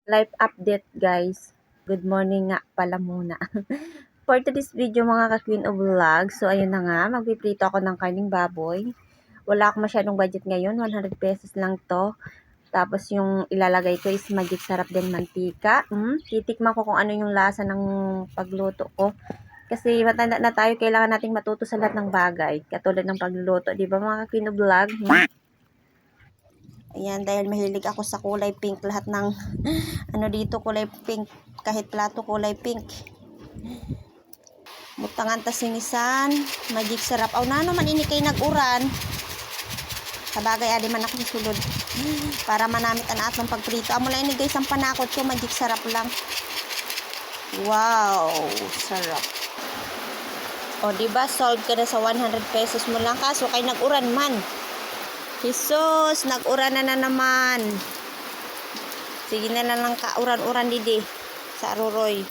Life update guys. Good morning nga pala muna. For today's video mga ka-Queen of Vlog, so ayun na nga, magpiprito ako ng karning baboy. Wala akong masyadong budget ngayon, 100 pesos lang to. Tapos yung ilalagay ko is magic sarap din mantika. Titikman ko kung ano yung lasa ng pagluto ko. Kasi matanda na tayo, kailangan nating matuto sa lahat ng bagay. Katulad ng pagluluto, di ba mga ka-Queen of Vlog? Ayan, dahil mahilig ako sa kulay pink. Lahat ng ano dito kulay pink. Kahit plato kulay pink. Butangan ta sinisan. Magic sarap. Aw na naman ini kay nag-uran. Sabagay adi man ako sulod. Para manamit ang atong pagprito. Amo lang ini guys ang panakot ko. Magic sarap lang. Wow, sarap. O diba solve ka na sa 100 pesos mo lang. Kaso kay nag-uran man. Jesus, nag-uran na naman. Sige na lang ka-uran-uran didi sa Aruroy.